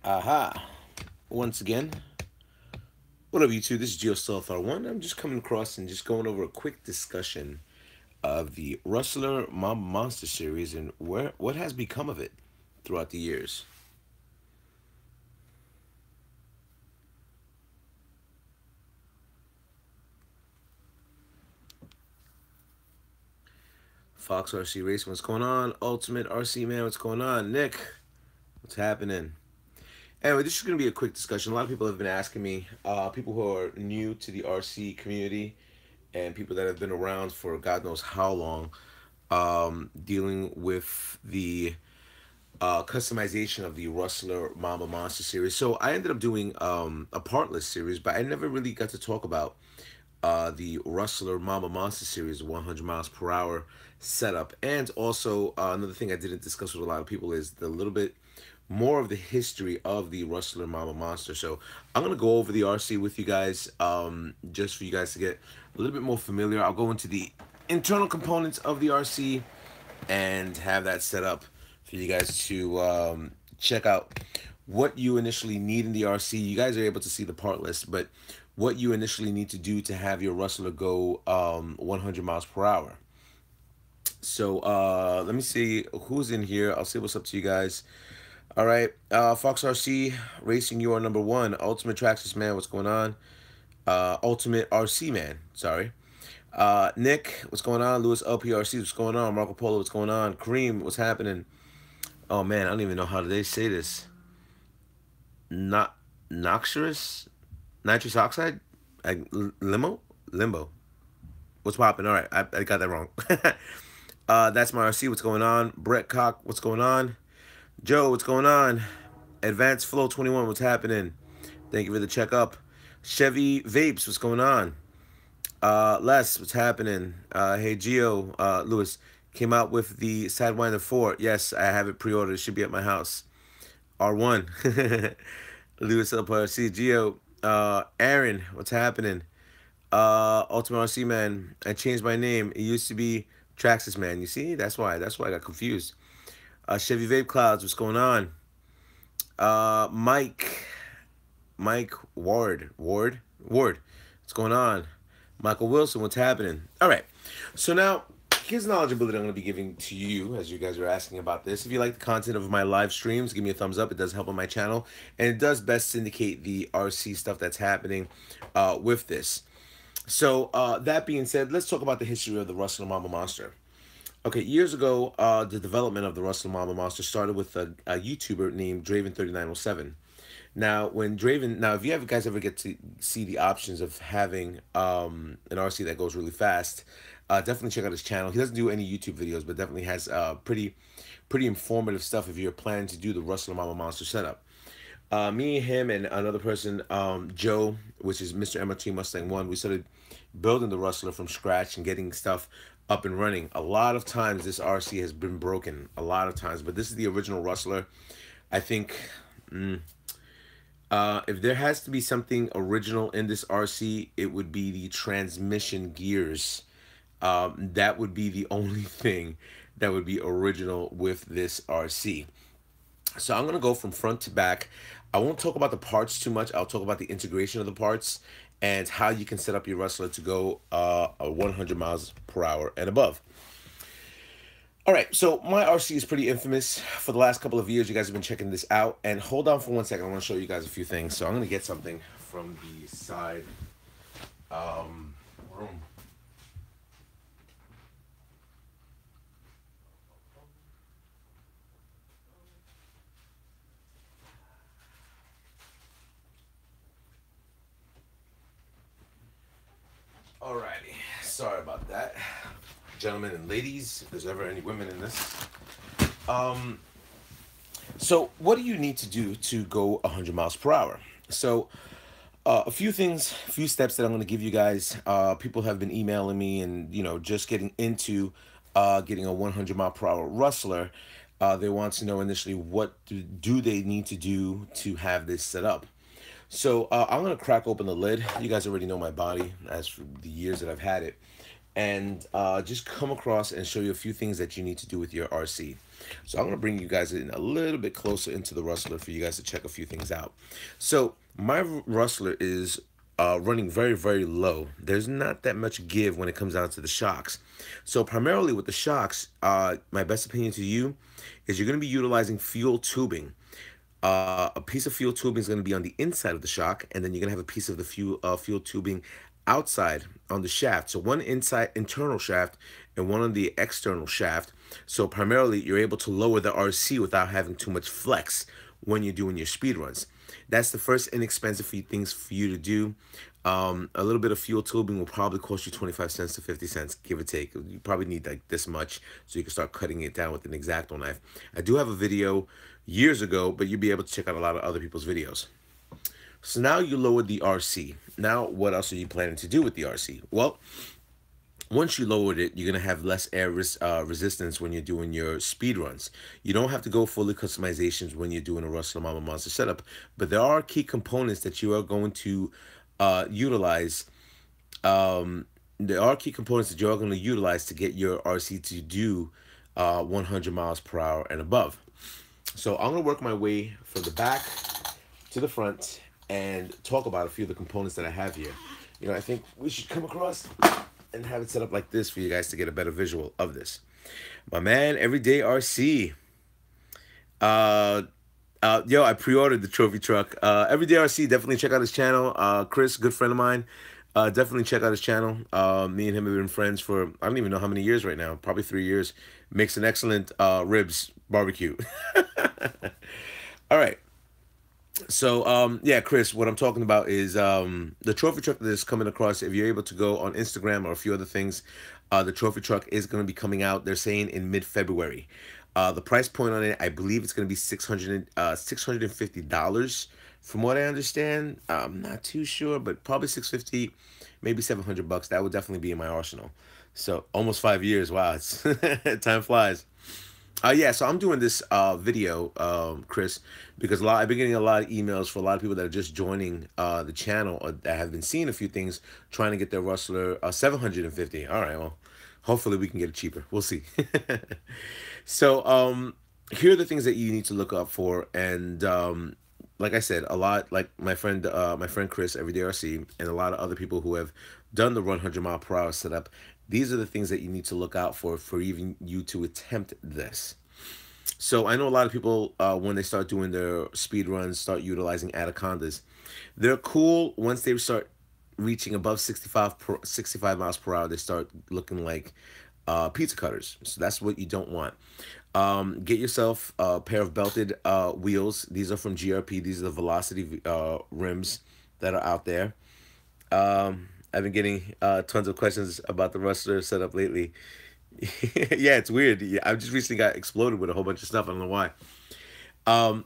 Aha. Once again, what up, YouTube? This is GeoStealthR1. I'm just coming across and just going over a quick discussion of the Rustler Mamba Monster series and what has become of it throughout the years. Fox RC Racing, what's going on? Ultimate RC Man, what's going on? Nick, what's happening? Anyway, this is going to be a quick discussion. A lot of people have been asking me, people who are new to the RC community and people that have been around for God knows how long, dealing with the customization of the Rustler Mamba Monster series. So I ended up doing a partless series, but I never really got to talk about the Rustler Mamba Monster series, 100 miles per hour setup. And also, another thing I didn't discuss with a lot of people is the little bit more of the history of the Rustler Mamba Monster. So I'm going to go over the RC with you guys, just for you guys to get a little bit more familiar. I'll go into the internal components of the RC and have that set up for you guys to check out what you initially need in the RC. You guys are able to see the part list, but what you initially need to do to have your Rustler go 100 miles per hour. So let me see who's in here. I'll say what's up to you guys. All right, Fox RC Racing, you are number one. Ultimate Traxxas Man, what's going on? Ultimate RC Man, sorry. Nick, what's going on? Lewis LPRC, what's going on? Marco Polo, what's going on? Kareem, what's happening? Oh man, I don't even know how they say this. Not noxious, nitrous oxide, limbo. What's popping? All right, I got that wrong. That's my RC. What's going on? Brett Cock, what's going on? Joe, what's going on? Advanced Flow 21, what's happening? Thank you for the checkup. Chevy Vapes, what's going on? Les, what's happening? Hey Geo, Lewis came out with the Sidewinder 4. Yes, I have it pre-ordered. It should be at my house. R1. Lewis LPRC, Geo, Aaron, what's happening? Ultimate RC Man, I changed my name. It used to be Traxxas Man. You see, that's why I got confused. Chevy Vape Clouds, what's going on? Mike Ward, what's going on? Michael Wilson, what's happening? All right, so now here's knowledgeability I'm going to be giving to you as you guys are asking about this. If you like the content of my live streams, give me a thumbs up. It does help on my channel, and it does best syndicate the RC stuff that's happening with this. So that being said, let's talk about the history of the Rustler Mamba Monster. Okay, years ago, the development of the Rustler Mamba Monster started with a YouTuber named Draven3907. Now, if you ever guys ever get to see the options of having an RC that goes really fast, definitely check out his channel. He doesn't do any YouTube videos, but definitely has pretty informative stuff if you're planning to do the Rustler Mamba Monster setup. Me, him, and another person, Joe, which is Mr. MRT Mustang 1, we started building the Rustler from scratch and getting stuff up and running. A lot of times this RC has been broken, a lot of times, but this is the original Rustler. I think if there has to be something original in this RC, it would be the transmission gears. That would be the only thing that would be original with this RC. So I'm going to go from front to back. I won't talk about the parts too much. I'll talk about the integration of the parts and how you can set up your Rustler to go 100 miles per hour and above. All right, so my RC is pretty infamous. For the last couple of years, you guys have been checking this out. And hold on for 1 second. I want to show you guys a few things. So I'm going to get something from the side room. Alrighty, sorry about that, gentlemen and ladies, if there's ever any women in this. So what do you need to do to go 100 miles per hour? So a few steps that I'm going to give you guys. People have been emailing me and, just getting into getting a 100 mile per hour Rustler. They want to know initially what do they need to do to have this set up. So I'm going to crack open the lid. You guys already know my body as for the years that I've had it. And just come across and show you a few things that you need to do with your RC. So I'm going to bring you guys in a little bit closer into the Rustler for you guys to check a few things out. So my Rustler is running very, very low. There's not that much give when it comes down to the shocks. So primarily with the shocks, my best opinion to you is you're going to be utilizing fuel tubing. A piece of fuel tubing is going to be on the inside of the shock, and then you're going to have a piece of the fuel tubing outside on the shaft. So one inside internal shaft and one on the external shaft. So primarily you're able to lower the RC without having too much flex when you're doing your speed runs. That's the first inexpensive things for you to do. A little bit of fuel tubing will probably cost you 25 cents to 50 cents, give or take. You probably need like this much so you can start cutting it down with an X-Acto knife. I do have a video years ago, but you'll be able to check out a lot of other people's videos. So now you lowered the RC. Now what else are you planning to do with the RC? Well, once you lowered it, you're going to have less air resistance when you're doing your speed runs. You don't have to go fully customizations when you're doing a Rustler Mamba Monster setup, but there are key components that you are going to utilize. There are key components that you're going to utilize to get your RC to do 100 miles per hour and above. So I'm going to work my way from the back to the front and talk about a few of the components that I have here. You know, I think we should come across and have it set up like this for you guys to get a better visual of this. My man, Everyday RC. Yo, I pre-ordered the trophy truck. Everyday RC, definitely check out his channel. Chris, good friend of mine. Definitely check out his channel. Me and him have been friends for, I don't even know how many years right now. Probably 3 years. Makes an excellent ribs barbecue. All right. So, yeah, Chris, what I'm talking about is the trophy truck that is coming across. If you're able to go on Instagram or a few other things, the trophy truck is going to be coming out, they're saying, in mid-February. The price point on it, I believe it's going to be $650 from what I understand. I'm not too sure, but probably $650, maybe $700. That would definitely be in my arsenal. So almost 5 years. Wow, it's time flies. Yeah, so I'm doing this video, Chris, because I've been getting a lot of emails for a lot of people that are just joining the channel or that have been seeing a few things, trying to get their Rustler 750. All right, well, hopefully we can get it cheaper. We'll see. So here are the things that you need to look up for, and like I said, a lot, like my friend Chris, Everyday RC, and a lot of other people who have done the 100 mile per hour setup. These are the things that you need to look out for even you to attempt this. So I know a lot of people, when they start doing their speed runs, start utilizing anacondas. They're cool once they start reaching above 65 miles per hour. They start looking like pizza cutters. So that's what you don't want. Get yourself a pair of belted wheels. These are from GRP. These are the Velocity rims that are out there. I've been getting tons of questions about the Rustler setup lately. Yeah, it's weird. Yeah, I just recently got exploded with a whole bunch of stuff. I don't know why.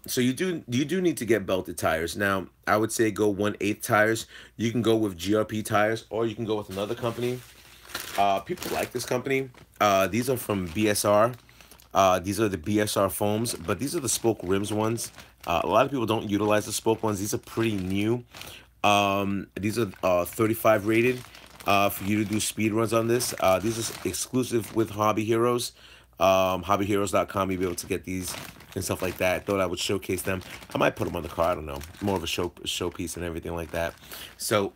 So you do need to get belted tires. Now, I would say go 1/8 tires. You can go with GRP tires, or you can go with another company. People like this company. These are from BSR. These are the BSR foams, but these are the spoke rims ones. A lot of people don't utilize the spoke ones. These are pretty new. These are 35 rated for you to do speed runs on this. These are exclusive with Hobby Heroes. Hobbyheroes.com, you'll be able to get these and stuff like that. I thought I would showcase them. I might put them on the car. I don't know. More of a showpiece and everything like that. So,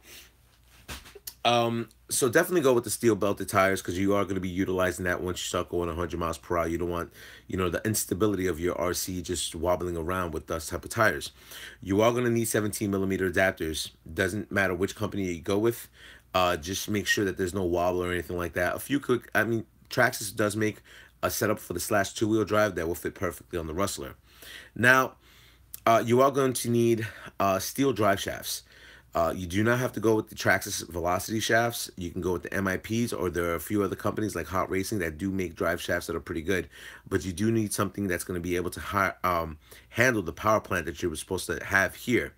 so definitely go with the steel belted tires, because you are going to be utilizing that once you start going 100 miles per hour. You don't want, you know, the instability of your RC just wobbling around with those type of tires. You are going to need 17mm adapters. Doesn't matter which company you go with. Just make sure that there's no wobble or anything like that. I mean, Traxxas does make a setup for the / two-wheel drive that will fit perfectly on the Rustler. Now, you are going to need steel drive shafts. You do not have to go with the Traxxas Velocity shafts. You can go with the MIPs, or there are a few other companies like Hot Racing that do make drive shafts that are pretty good. But you do need something that's going to be able to handle the power plant that you were supposed to have here.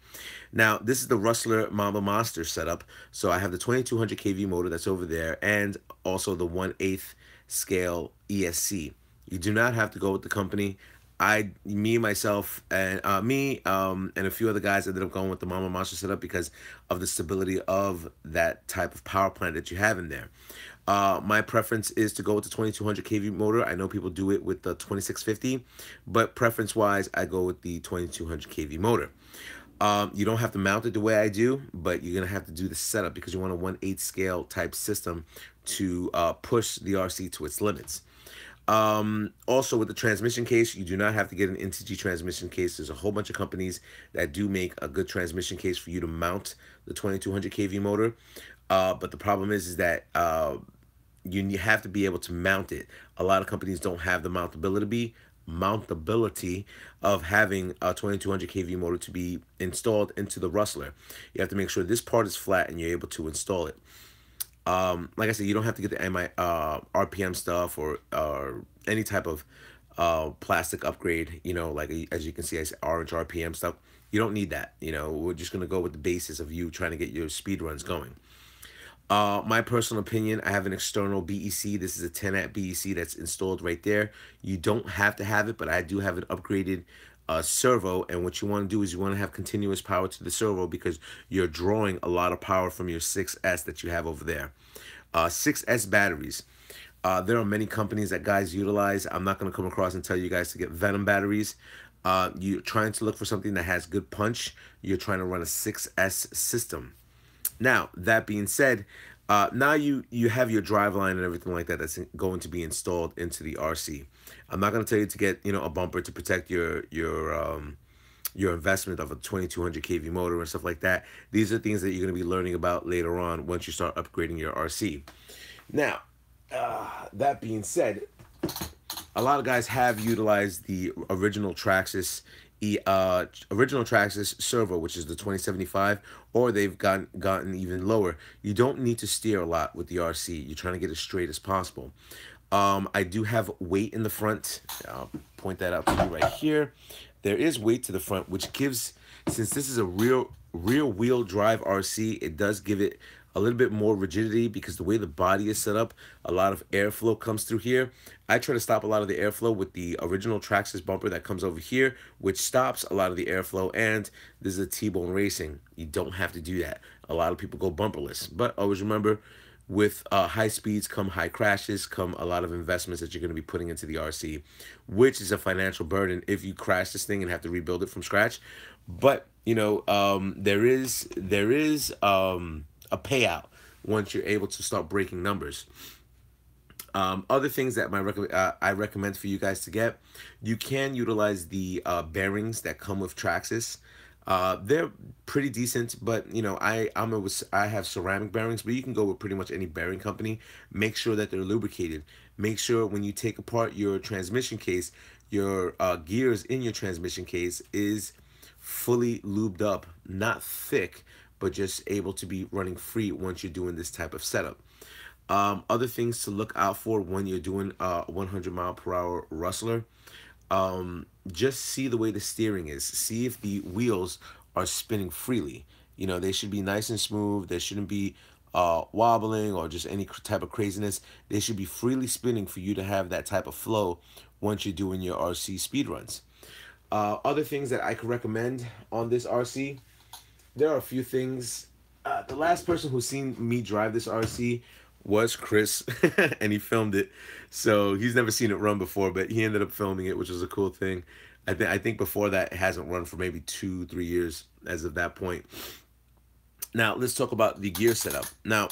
Now, this is the Rustler Mamba Monster setup. So I have the 2200 kV motor that's over there, and also the 1/8 scale ESC. You do not have to go with the company. Myself, and and a few other guys ended up going with the Mamba Monster setup because of the stability of that type of power plant that you have in there. My preference is to go with the 2200 kV motor. I know people do it with the 2650, but preference wise, I go with the 2200 kV motor. You don't have to mount it the way I do, but you're gonna have to do the setup because you want a 1/8 scale type system to push the RC to its limits. Also with the transmission case, you do not have to get an NTG transmission case. There's a whole bunch of companies that do make a good transmission case for you to mount the 2200 kV motor. But the problem is that you have to be able to mount it. A lot of companies don't have the mountability of having a 2200 kV motor to be installed into the Rustler. You have to make sure this part is flat and you're able to install it. Like I said, you don't have to get the RPM stuff or any type of plastic upgrade, you know, like as you can see, I said orange RPM stuff. You don't need that. You know, we're just gonna go with the basis of you trying to get your speed runs going. My personal opinion, I have an external BEC. This is a 10 amp BEC that's installed right there. You don't have to have it, but I do have an upgraded servo. And what you want to do is you want to have continuous power to the servo because you're drawing a lot of power from your 6S that you have over there. 6S batteries. There are many companies that guys utilize. I'm not going to come across and tell you guys to get Venom batteries. You're trying to look for something that has good punch. You're trying to run a 6S system. Now, that being said, now you have your drive line and everything like that that's going to be installed into the RC. I'm not going to tell you to get, you know, a bumper to protect your investment of a 2200 kV motor and stuff like that. These are things that you're going to be learning about later on once you start upgrading your RC. Now, that being said, a lot of guys have utilized the original Traxxas servo, which is the 2075, or they've gotten even lower. You don't need to steer a lot with the RC. You're trying to get as straight as possible. I do have weight in the front. I'll point that out to you right here. There is weight to the front, which gives, since this is a rear wheel drive RC, it does give it a little bit more rigidity because the way the body is set up, a lot of airflow comes through here. I try to stop a lot of the airflow with the original Traxxas bumper that comes over here, which stops a lot of the airflow, and this is a T-bone racing. You don't have to do that. A lot of people go bumperless, but always remember, with high speeds come high crashes, come a lot of investments that you're going to be putting into the RC, which is a financial burden if you crash this thing and have to rebuild it from scratch. But, you know, there is a payout once you're able to start breaking numbers. Other things that I recommend for you guys to get, you can utilize the bearings that come with Traxxas. They're pretty decent, but you know, I have ceramic bearings, but you can go with pretty much any bearing company. Make sure that they're lubricated. Make sure when you take apart your transmission case, your gears in your transmission case is fully lubed up, not thick, but just able to be running free once you're doing this type of setup. Other things to look out for when you're doing 100-mile-per-hour Rustler. Just see the way the steering is. See if the wheels are spinning freely. You know, they should be nice and smooth. There shouldn't be wobbling or just any type of craziness. They should be freely spinning for you to have that type of flow once you're doing your RC speed runs. Other things that I could recommend on this RC, there are a few things. The last person who's seen me drive this RC was Chris, and he filmed it. So he's never seen it run before, but he ended up filming it, which was a cool thing. I think before that, it hasn't run for maybe 2-3 years as of that point. Now, let's talk about the gear setup. Now,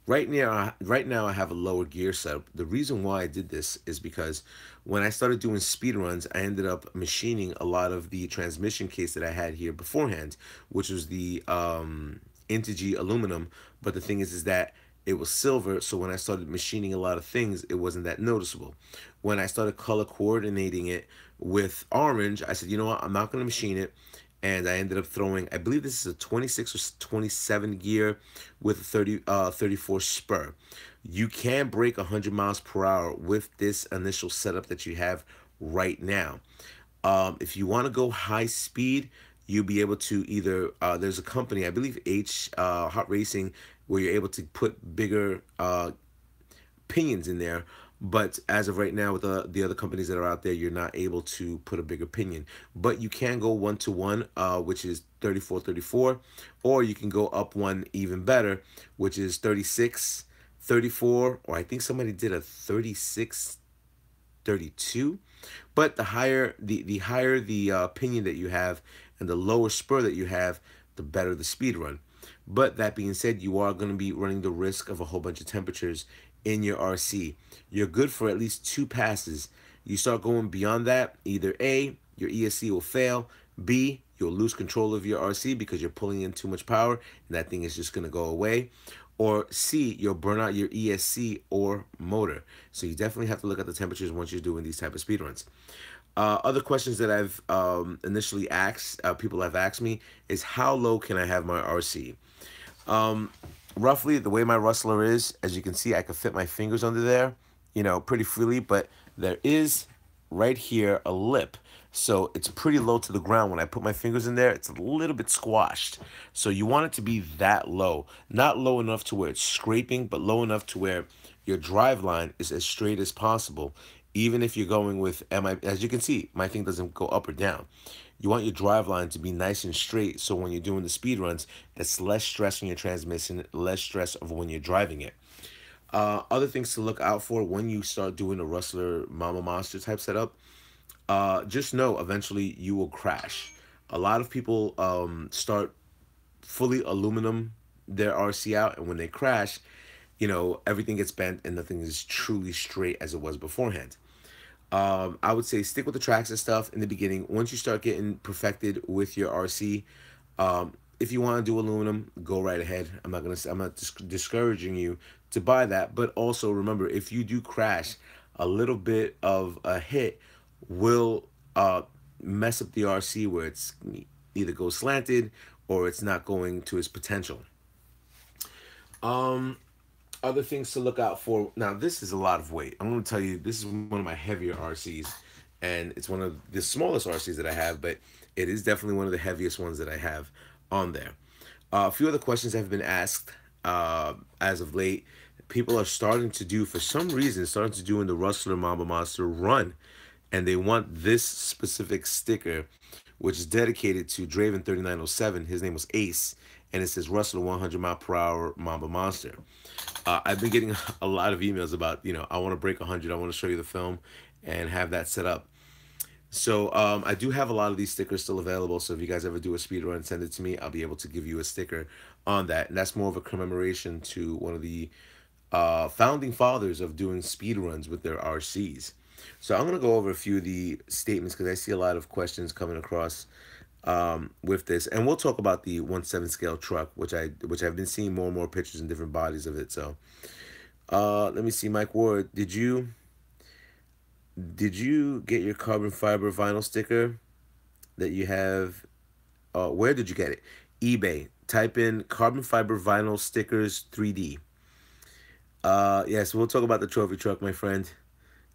right now I have a lower gear setup. The reason why I did this is because when I started doing speed runs, I ended up machining a lot of the transmission case that I had here beforehand, which was the Integy aluminum. But the thing is that it was silver, so when I started machining a lot of things, it wasn't that noticeable. When I started color coordinating it with orange, I said, you know what, I'm not going to machine it. And I ended up throwing, I believe this is a 26 or 27 gear with a 34 spur. You can break 100 miles per hour with this initial setup that you have right now. If you want to go high speed, you'll be able to either, there's a company, I believe Hot Racing, where you're able to put bigger pinions in there. But as of right now, with the other companies that are out there, you're not able to put a bigger pinion. But you can go 1-to-1, which is 34-34, or you can go up one even better, which is 36, 34, or I think somebody did a 36, 32. But the higher the pinion that you have and the lower spur that you have, the better the speed run. But that being said, you are going to be running the risk of a whole bunch of temperatures in your RC. You're good for at least 2 passes. You start going beyond that, either A, your ESC will fail, B, you'll lose control of your RC because you're pulling in too much power and that thing is just going to go away, or C, you'll burn out your ESC or motor. So you definitely have to look at the temperatures once you're doing these type of speed runs. Other questions that I've initially asked, people have asked me, is how low can I have my RC? Roughly, the way my Rustler is, as you can see, I can fit my fingers under there, pretty freely, but there is right here a lip. So it's pretty low to the ground. When I put my fingers in there, it's a little bit squashed. So you want it to be that low. Not low enough to where it's scraping, but low enough to where your drive line is as straight as possible. Even if you're going with, as you can see, my thing doesn't go up or down. You want your drive line to be nice and straight, so when you're doing the speed runs, it's less stress on your transmission, less stress of when you're driving it. Other things to look out for when you start doing a Rustler Mamba Monster type setup, just know eventually you will crash. A lot of people start fully aluminum their RC out, and when they crash, everything gets bent and nothing is truly straight as it was beforehand. I would say stick with the tracks and stuff in the beginning. Once you start getting perfected with your RC, if you want to do aluminum, go right ahead. I'm not discouraging you to buy that, but also remember, if you do crash, a little bit of a hit will mess up the RC where it's either goes slanted or it's not going to its potential. Other things to look out for. Now, this is a lot of weight. I'm going to tell you, this is one of my heavier RCs, and it's one of the smallest RCs that I have, but it is definitely one of the heaviest ones that I have on there. A few other questions have been asked as of late. People are starting to do, for some reason, starting to do in the Rustler Mamba Monster run, and they want this specific sticker, which is dedicated to Draven 3907. His name was Ace, and it says Rustler 100 mile per hour Mamba Monster. I've been getting a lot of emails about, I want to break 100, I want to show you the film and have that set up. So I do have a lot of these stickers still available, so if you guys ever do a speed run, send it to me. I'll be able to give you a sticker on that, and that's more of a commemoration to one of the founding fathers of doing speed runs with their RCs. So I'm going to go over a few of the statements because I see a lot of questions coming across with this, and we'll talk about the 1/7 scale truck, which I've been seeing more and more pictures and different bodies of it. So let me see, Mike Ward, did you get your carbon fiber vinyl sticker that you have? Where did you get it? eBay. Type in carbon fiber vinyl stickers 3D. Yes, we'll talk about the trophy truck, my friend.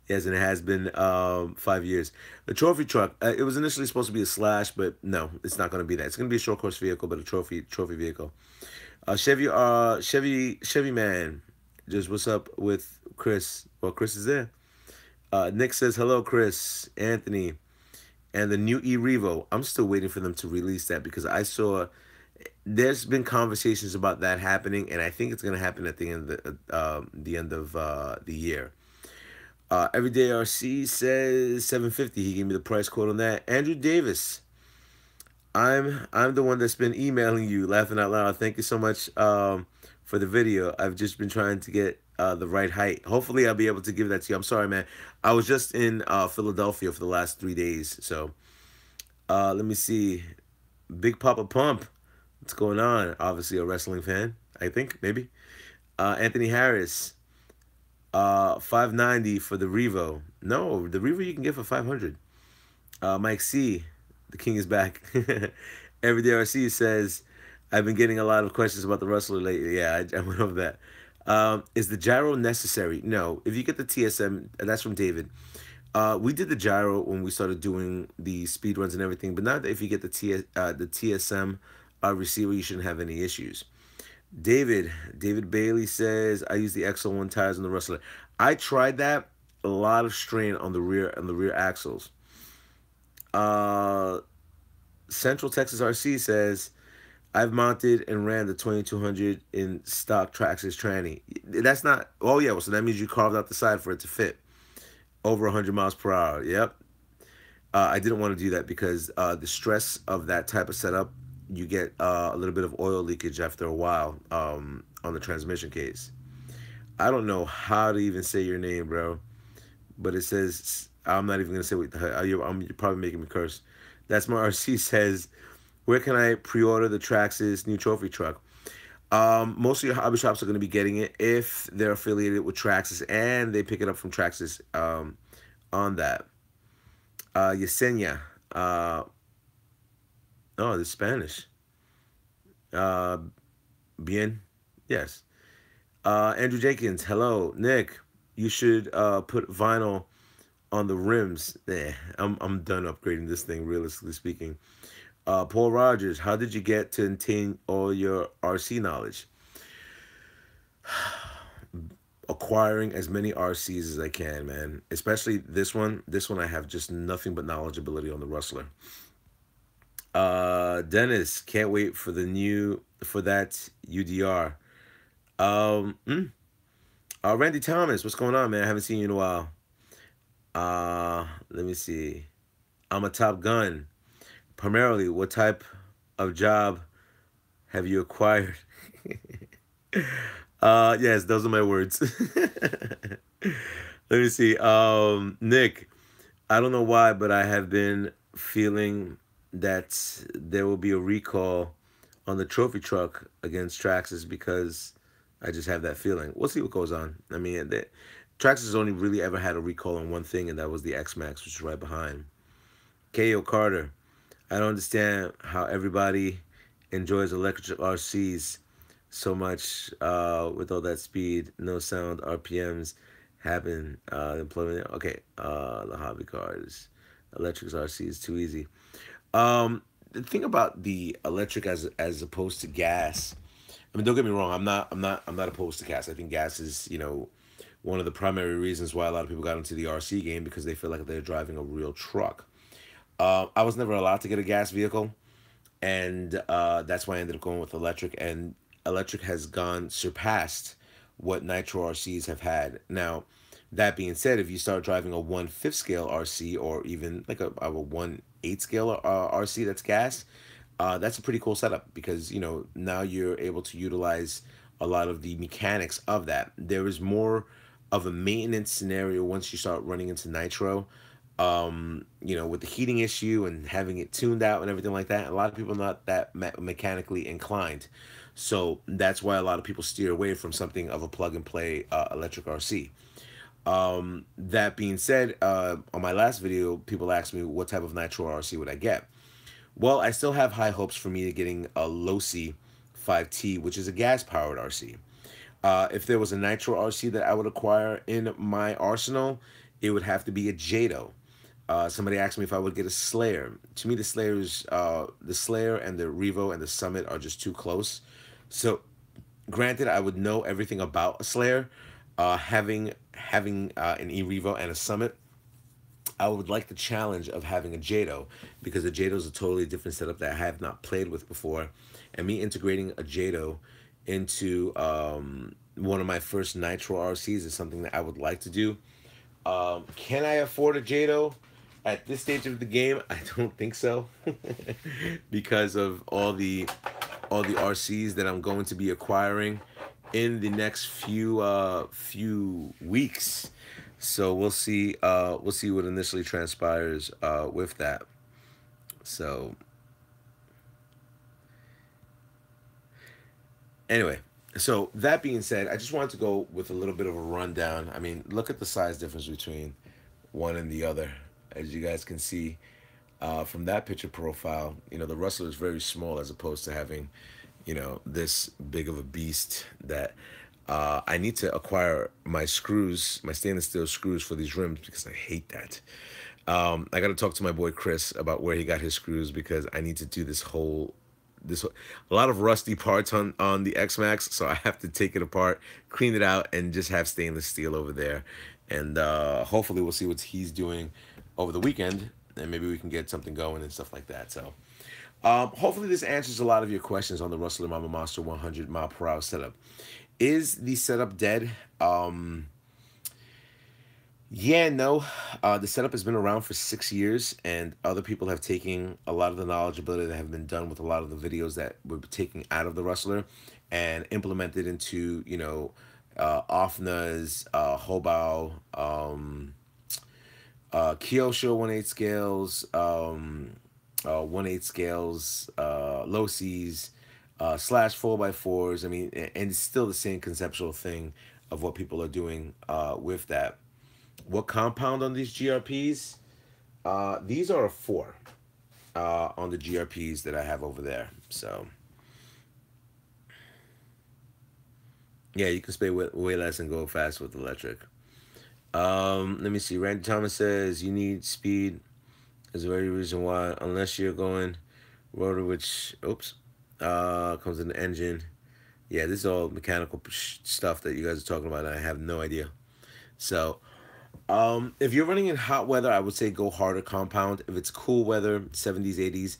Yes, and it has been 5 years. The trophy truck, it was initially supposed to be a slash, but no, it's not going to be that. It's going to be a short course vehicle, but a trophy vehicle. Chevy man, just what's up with Chris? Well, Chris is there. Nick says, hello, Chris, Anthony, and the new E-Revo. I'm still waiting for them to release that because I saw there's been conversations about that happening, and I think it's going to happen at the end of the year. Everyday RC says $750. He gave me the price quote on that. Andrew Davis, I'm the one that's been emailing you, laughing out loud. Thank you so much for the video. I've just been trying to get the right height. Hopefully, I'll be able to give that to you. I'm sorry, man. I was just in Philadelphia for the last 3 days. So let me see. Big Papa Pump. What's going on? Obviously, a wrestling fan. I think maybe. Anthony Harris. 590 for the Revo. No, the Revo you can get for 500. Mike C, the king is back. Everyday RC says, I've been getting a lot of questions about the Rustler lately. Yeah, I went over that. Is the gyro necessary? No. If you get the TSM, that's from David. We did the gyro when we started doing the speed runs and everything, but not that if you get the TSM receiver, you shouldn't have any issues. David Bailey says, I use the XL1 tires on the Rustler. I tried that. A lot of strain on the rear axles. Central Texas RC says, I've mounted and ran the 2200 in stock Traxxas tranny. That's not. Oh yeah, well, so that means you carved out the side for it to fit over 100 miles per hour. Yep. I didn't want to do that because the stress of that type of setup, you get a little bit of oil leakage after a while on the transmission case. I don't know how to even say your name, bro, but it says I'm not even gonna say what the hell. You're probably making me curse. That's my RC says. Where can I pre-order the Traxxas new trophy truck? Most of your hobby shops are going to be getting it if they're affiliated with Traxxas and they pick it up from Traxxas on that. Yesenia. Oh, this Spanish. Uh, bien. Yes. Andrew Jenkins. Hello. Nick, you should put vinyl on the rims. I'm done upgrading this thing, realistically speaking. Paul Rogers, how did you get to attain all your RC knowledge? Acquiring as many RCs as I can, man. Especially this one. This one I have just nothing but knowledgeability on the Rustler. Dennis, can't wait for that UDR. Um, mm, Randy Thomas, what's going on, man? I haven't seen you in a while. Let me see. I'm a Top Gun. Primarily, what type of job have you acquired? Yes, those are my words. Let me see. Nick, I don't know why, but I have been feeling that there will be a recall on the trophy truck against Traxxas because I just have that feeling. We'll see what goes on. I mean, Traxxas has only really ever had a recall on one thing, and that was the X Max, which is right behind. K.O. Carter, I don't understand how everybody enjoys electric RCs so much with all that speed, no sound, RPMs happen. Employment. Okay, the hobby cars, electric RC is too easy. The thing about the electric as opposed to gas. I mean, don't get me wrong. I'm not opposed to gas. I think gas is one of the primary reasons why a lot of people got into the RC game because they feel like they're driving a real truck. I was never allowed to get a gas vehicle, and that's why I ended up going with electric. And electric has gone surpassed what nitro RCs have had. Now, that being said, if you start driving a 1/5 scale RC or even like a 1/8 scale RC that's gas, that's a pretty cool setup because now you're able to utilize a lot of the mechanics of that. There is more of a maintenance scenario once you start running into nitro, with the heating issue and having it tuned out and everything like that. A lot of people are not that mechanically inclined. So that's why a lot of people steer away from something of a plug and play electric RC. That being said, on my last video, people asked me what type of nitro RC would I get. Well, I still have high hopes for me getting a Losi 5T, which is a gas powered RC. If there was a nitro RC that I would acquire in my arsenal, it would have to be a Jado. Somebody asked me if I would get a Slayer. To me, the Slayer and the Revo and the Summit are just too close. So, granted, I would know everything about a Slayer. Having an E-Revo and a Summit, I would like the challenge of having a Jado because the Jado is a totally different setup that I have not played with before, and me integrating a Jado into one of my first nitro RCs is something that I would like to do. Can I afford a Jado at this stage of the game? I don't think so, because of all the RCs that I'm going to be acquiring in the next few weeks. So we'll see. We'll see what initially transpires with that. So anyway, so that being said, I just wanted to go with a little bit of a rundown. I mean, look at the size difference between one and the other, as you guys can see from that picture profile. The Rustler is very small as opposed to having, this big of a beast that I need to acquire my screws, my stainless steel screws for these rims because I hate that. I got to talk to my boy Chris about where he got his screws because I need to do a lot of rusty parts on the X Max, so I have to take it apart, clean it out, and just have stainless steel over there. And hopefully we'll see what he's doing over the weekend, and maybe we can get something going and stuff like that. So Hopefully this answers a lot of your questions on the Rustler Mamba Monster 100 mile per hour setup. Is the setup dead? Yeah, no. The setup has been around for 6 years, and other people have taken a lot of the knowledgeability that have been done with a lot of the videos that were taken out of the Rustler and implemented into, Offna's, Hobao, Kyosho 1/8 scales, 1/8 scales, low C's, slash 4x4s. I mean, and it's still the same conceptual thing of what people are doing with that. What compound on these GRPs? These are a 4 on the GRPs that I have over there. So, yeah, you can spay way less and go fast with electric. Let me see. Randy Thomas says you need speed is the very reason why, unless you're going rotor, which, oops, comes in the engine. Yeah, this is all mechanical stuff that you guys are talking about, and I have no idea. So, if you're running in hot weather, I would say go harder compound. If it's cool weather, 70s, 80s,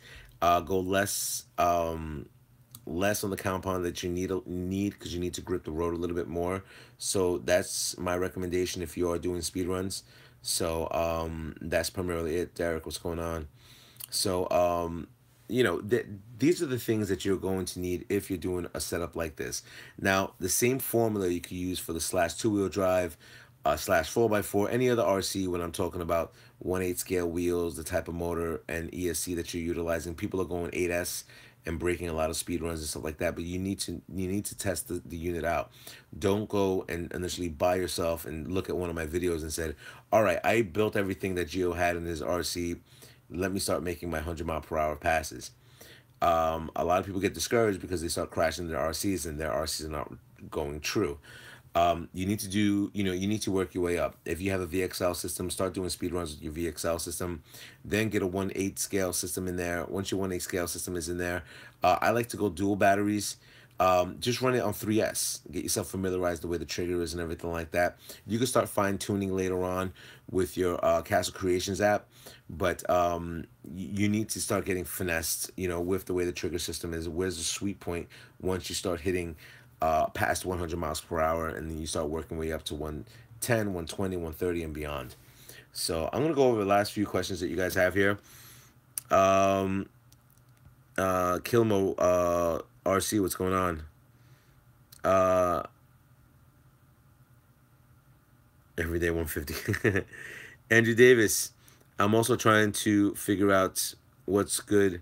go less on the compound that you need because you need to grip the road a little bit more. So that's my recommendation if you are doing speed runs. So that's primarily it. Derek, what's going on? So these are the things that you're going to need if you're doing a setup like this. Now, the same formula you could use for the slash two-wheel drive, slash 4x4, any other RC when I'm talking about 1/8 scale wheels, the type of motor and ESC that you're utilizing. People are going 8S and breaking a lot of speed runs and stuff like that, but you need to test the unit out. Don't go and initially buy yourself and look at one of my videos and said, all right, I built everything that Gio had in his RC, let me start making my 100 mile per hour passes. A lot of people get discouraged because they start crashing their RCs and their RCs are not going true. You need to you need to work your way up. If you have a VXL system, start doing speed runs with your VXL system. Then get a 1/8 scale system in there. Once your 1/8 scale system is in there, I like to go dual batteries. Just run it on 3S. Get yourself familiarized the way the trigger is and everything like that. You can start fine tuning later on with your Castle Creations app, but you need to start getting finessed, with the way the trigger system is. Where's the sweet point once you start hitting past 100 miles per hour, and then you start working way up to 110, 120, 130, and beyond. So I'm gonna go over the last few questions that you guys have here. Um, Kilmo, RC, what's going on? Uh, Everyday 150. Andrew Davis, I'm also trying to figure out what's good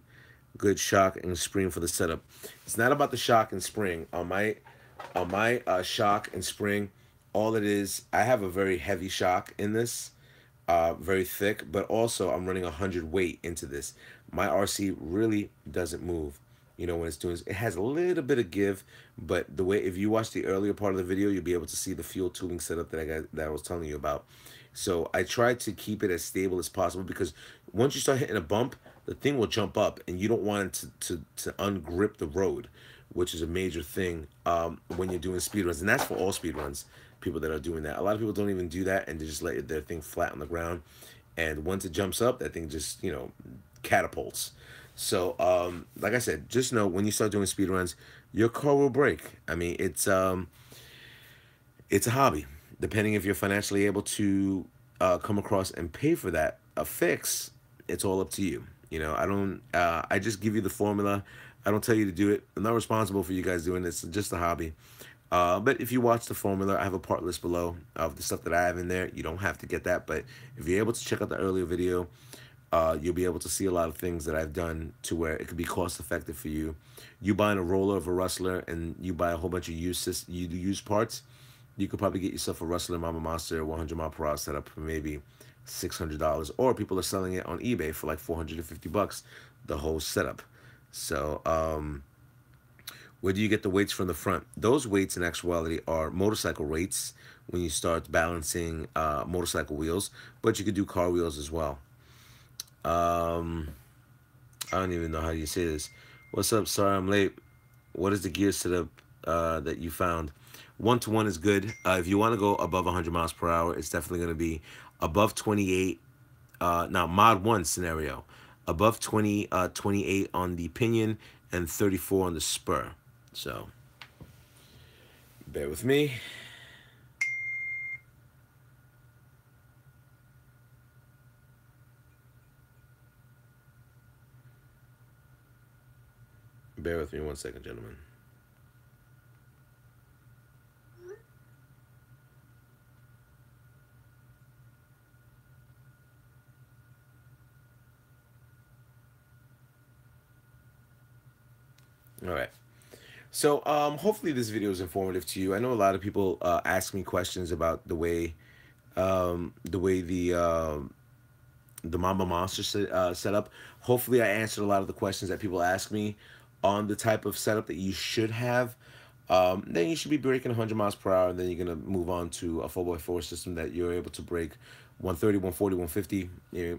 shock and spring for the setup. It's not about the shock and spring. On my shock and spring, all it is, I have a very heavy shock in this, very thick, but also I'm running 100 weight into this. My RC really doesn't move. When it's doing, it has a little bit of give, but the way, if you watch the earlier part of the video, you'll be able to see the fuel tubing setup that I was telling you about. So I try to keep it as stable as possible because once you start hitting a bump, the thing will jump up, and you don't want it to ungrip the road, which is a major thing when you're doing speed runs, and that's for all speed runs. People that are doing that, a lot of people don't even do that, and they just let their thing flat on the ground, and once it jumps up, that thing just catapults. So like I said, just know when you start doing speed runs, your car will break. I mean, it's a hobby. Depending if you're financially able to come across and pay for that a fix, it's all up to you. I don't. I just give you the formula. I don't tell you to do it. I'm not responsible for you guys doing this. It's just a hobby. But if you watch the formula, I have a part list below of the stuff that I have in there. You don't have to get that, but if you're able to check out the earlier video, you'll be able to see a lot of things that I've done to where it could be cost effective for you. You buying a roller of a Rustler and you buy a whole bunch of used parts, you could probably get yourself a Rustler Mamba Monster 100 mile per hour setup for maybe $600, or people are selling it on eBay for like $450, the whole setup. So where do you get the weights from the front? Those weights in actuality are motorcycle weights when you start balancing motorcycle wheels, but you could do car wheels as well. I don't even know how you say this. What's up? Sorry I'm late. What is the gear setup that you found? 1-to-1 is good. If you want to go above 100 miles per hour, it's definitely going to be above 28. Now, mod 1 scenario. above 28 on the pinion, and 34 on the spur. So bear with me. Bear with me 1 second, gentlemen. All right. So hopefully this video is informative to you. I know a lot of people ask me questions about the way the Mamba monster setup. Hopefully I answered a lot of the questions that people ask me on the type of setup that you should have. Then you should be breaking 100 miles per hour, and then you're going to move on to a 4x4 system that you're able to break 130, 140, 150.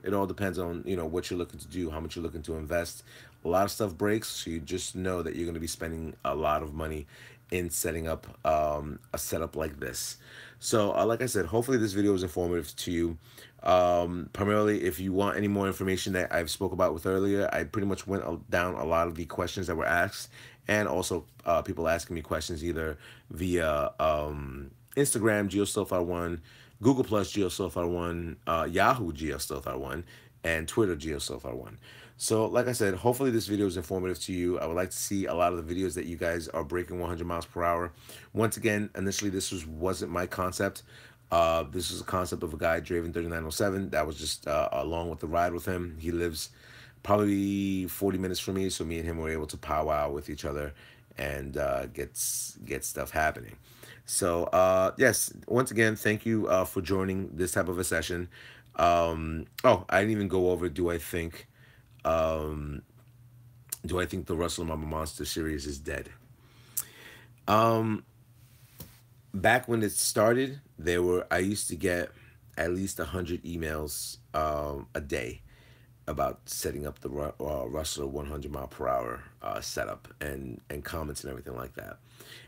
It all depends on, what you're looking to do, how much you're looking to invest. A lot of stuff breaks, so you just know that you're going to be spending a lot of money in setting up a setup like this. So like I said, hopefully this video is informative to you. Primarily, if you want any more information that I've spoke about with earlier, I pretty much went down a lot of the questions that were asked, and also people asking me questions either via Instagram, GeoStealth1, Google Plus GeoStealth1, Yahoo GeoStealth1, and Twitter GeoStealth1. So like I said, hopefully this video is informative to you. I would like to see a lot of the videos that you guys are breaking 100 miles per hour. Once again, initially this wasn't my concept. This was a concept of a guy, Draven 3907. That was just along with the ride with him. He lives probably 40 minutes from me, so me and him were able to powwow with each other and get stuff happening. So yes, once again, thank you for joining this type of a session. Oh, I didn't even go over. Do I think the Rustler Mamba Monster series is dead? Back when it started, I used to get at least 100 emails a day about setting up the Rustler 100 mile per hour setup and comments and everything like that.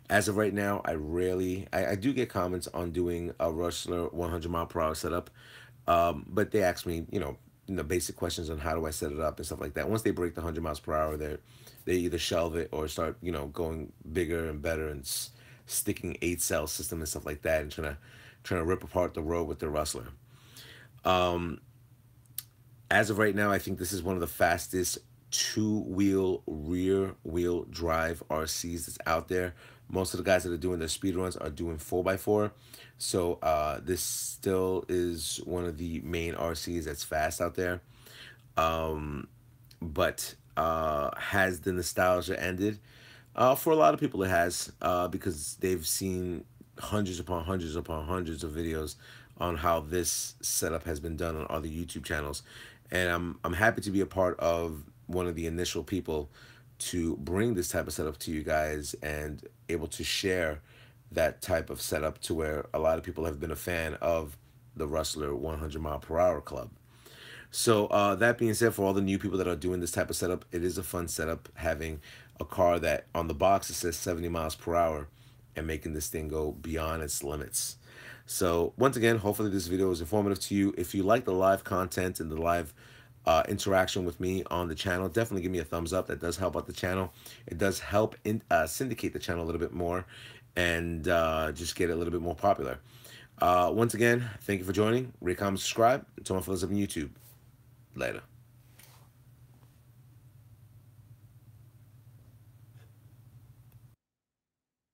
As of right now, I do get comments on doing a Rustler 100 mile per hour setup, but they ask me, basic questions on how do I set it up and stuff like that. Once they break the 100 miles per hour, they either shelve it or start, going bigger and better and sticking 8-cell system and stuff like that, and trying to rip apart the road with the Rustler. As of right now, I think this is one of the fastest two-wheel rear wheel drive RCs that's out there. Most of the guys that are doing their speed runs are doing 4x4. So this still is one of the main RCs that's fast out there. But has the nostalgia ended? For a lot of people it has, because they've seen hundreds upon hundreds upon hundreds of videos on how this setup has been done on other YouTube channels. And I'm happy to be a part of one of the initial people to bring this type of setup to you guys and able to share that type of setup to where a lot of people have been a fan of the Rustler 100 mile per hour club. So that being said, for all the new people that are doing this type of setup, it is a fun setup having a car that on the box it says 70 miles per hour and making this thing go beyond its limits. So once again, hopefully this video is informative to you. If you like the live content and the live interaction with me on the channel, definitely give me a thumbs up. That does help out the channel. It does help syndicate the channel a little bit more and just get it a little bit more popular. Once again, thank you for joining. Rate, comment, subscribe. Until my fellows up on YouTube. Later.